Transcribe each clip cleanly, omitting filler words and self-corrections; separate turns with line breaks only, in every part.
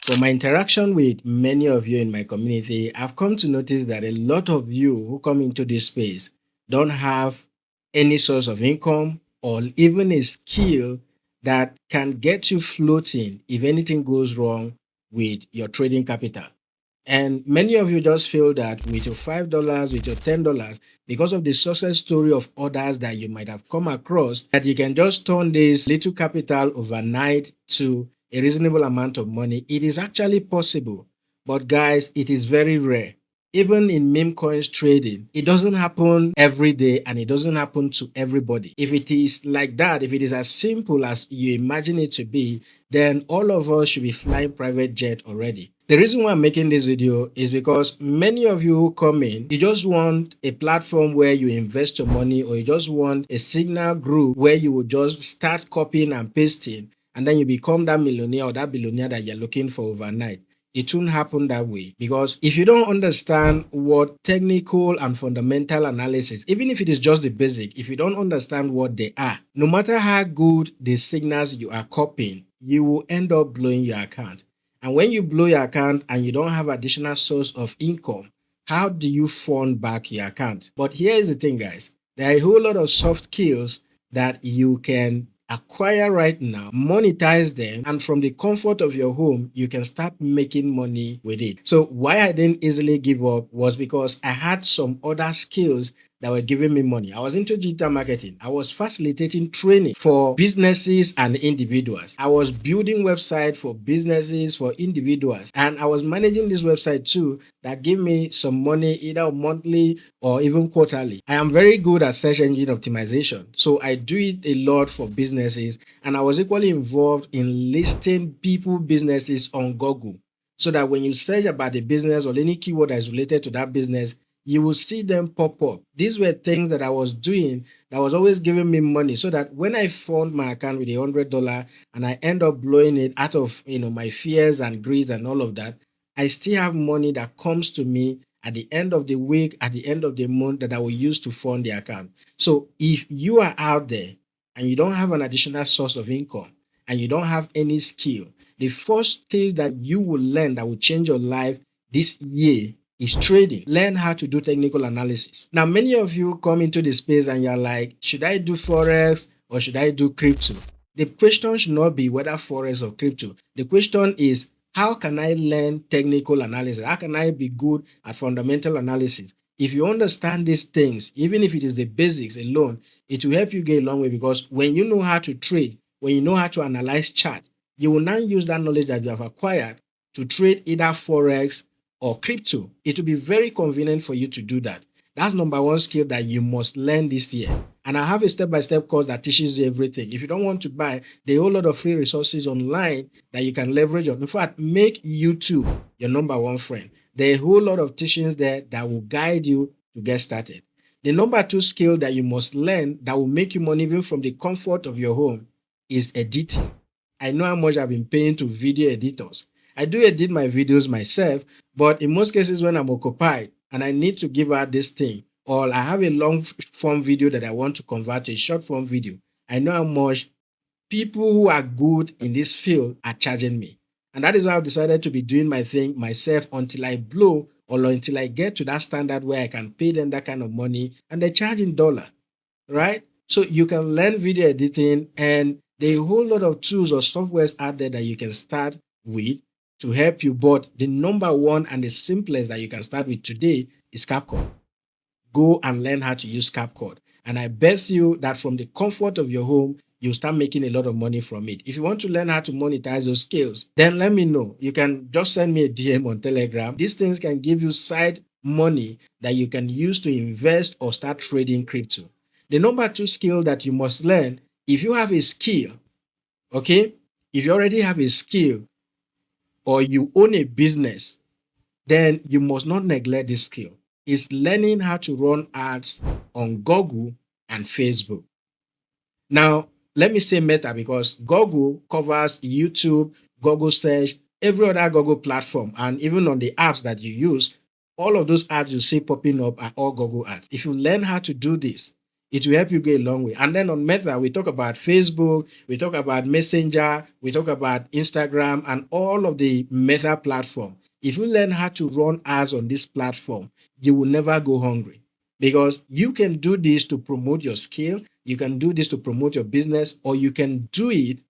From my interaction with many of you in my community, I've come to notice that a lot of you who come into this space don't have any source of income or even a skill that can get you floating if anything goes wrong with your trading capital. And many of you just feel that with your $5, with your $10, because of the success story of others that you might have come across, that you can just turn this little capital overnight to a reasonable amount of money. It is actually possible. But guys, it is very rare. Even in meme coins trading, it doesn't happen every day and it doesn't happen to everybody. If it is like that, if it is as simple as you imagine it to be, then all of us should be flying private jet already. The reason why I'm making this video is because many of you who come in, you just want a platform where you invest your money, or you just want a signal group where you will just start copying and pasting and then you become that millionaire or that billionaire that you're looking for overnight. It won't happen that way, because if you don't understand what technical and fundamental analysis, even if it is just the basic, if you don't understand what they are, no matter how good the signals you are copying, you will end up blowing your account. And when you blow your account and you don't have additional source of income, how do you fund back your account? But here is the thing, guys. There are a whole lot of soft skills that you can acquire right now, monetize them, and from the comfort of your home, you can start making money with it. So why I didn't easily give up was because I had some other skills that were giving me money. I was into digital marketing. I was facilitating training for businesses and individuals. I was building websites for businesses, for individuals, and I was managing this website too that gave me some money either monthly or even quarterly. I am very good at search engine optimization, so I do it a lot for businesses, and I was equally involved in listing people businesses on Google, so that when you search about the business or any keyword that is related to that business, you will see them pop up. These were things that I was doing that was always giving me money, so that when I fund my account with $100 and I end up blowing it out of my fears and greed and all of that, I still have money that comes to me at the end of the week, at the end of the month, that I will use to fund the account. So if you are out there and you don't have an additional source of income and you don't have any skill, the first skill that you will learn that will change your life this year is trading. Learn how to do technical analysis. Now, many of you come into the space and you're like, should I do Forex or should I do crypto? The question should not be whether Forex or crypto. The question is, how can I learn technical analysis? How can I be good at fundamental analysis? If you understand these things, even if it is the basics alone, it will help you get a long way, because when you know how to trade, when you know how to analyze chart, you will now use that knowledge that you have acquired to trade either Forex or crypto. It will be very convenient for you to do that. That's number one skill that you must learn this year. And I have a step-by-step course that teaches you everything. If you don't want to buy, there are a whole lot of free resources online that you can leverage on. In fact, make YouTube your number one friend. There are a whole lot of teachings there that will guide you to get started. The number two skill that you must learn that will make you money even from the comfort of your home is editing. I know how much I've been paying to video editors. I do edit my videos myself, but in most cases when I'm occupied and I need to give out this thing, or I have a long form video that I want to convert to a short form video, I know how much people who are good in this field are charging me. And that is why I've decided to be doing my thing myself until I blow, or until I get to that standard where I can pay them that kind of money and they charge in dollar, right? So you can learn video editing, and there are a whole lot of tools or softwares out there that you can start with to help you. But the number one and the simplest that you can start with today is CapCut. Go and learn how to use CapCut. And I bet you that from the comfort of your home, you'll start making a lot of money from it. If you want to learn how to monetize those skills, then let me know. You can just send me a DM on Telegram. These things can give you side money that you can use to invest or start trading crypto. The number two skill that you must learn, if you have a skill, okay, if you already have a skill or you own a business, then you must not neglect this skill. Is learning how to run ads on Google and Facebook. Now, let me say Meta, because Google covers YouTube, Google Search, every other Google platform, and even on the apps that you use, all of those ads you see popping up are all Google ads. If you learn how to do this, It will help you go a long way. And then on Meta, we talk about Facebook, we talk about Messenger, we talk about Instagram, and all of the Meta platform. If you learn how to run ads on this platform, you will never go hungry, because you can do this to promote your skill, you can do this to promote your business, or you can do it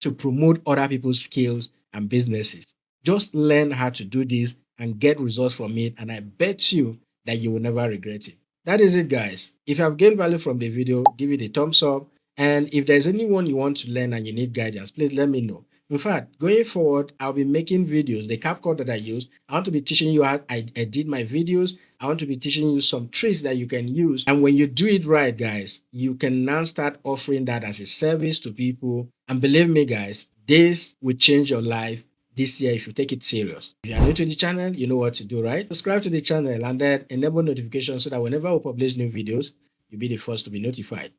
to promote other people's skills and businesses. Just learn how to do this and get results from it, and I bet you that you will never regret it. That is it, guys. If you have gained value from the video, give it a thumbs up. And if there's anyone you want to learn and you need guidance, please let me know. In fact, going forward, I'll be making videos. The CapCut that I use, I want to be teaching you how I edit my videos. I want to be teaching you some tricks that you can use. And when you do it right, guys, you can now start offering that as a service to people. And believe me, guys, this will change your life this year if you take it serious. If you are new to the channel, you know what to do, right? Subscribe to the channel and then enable notifications so that whenever we publish new videos, you'll be the first to be notified.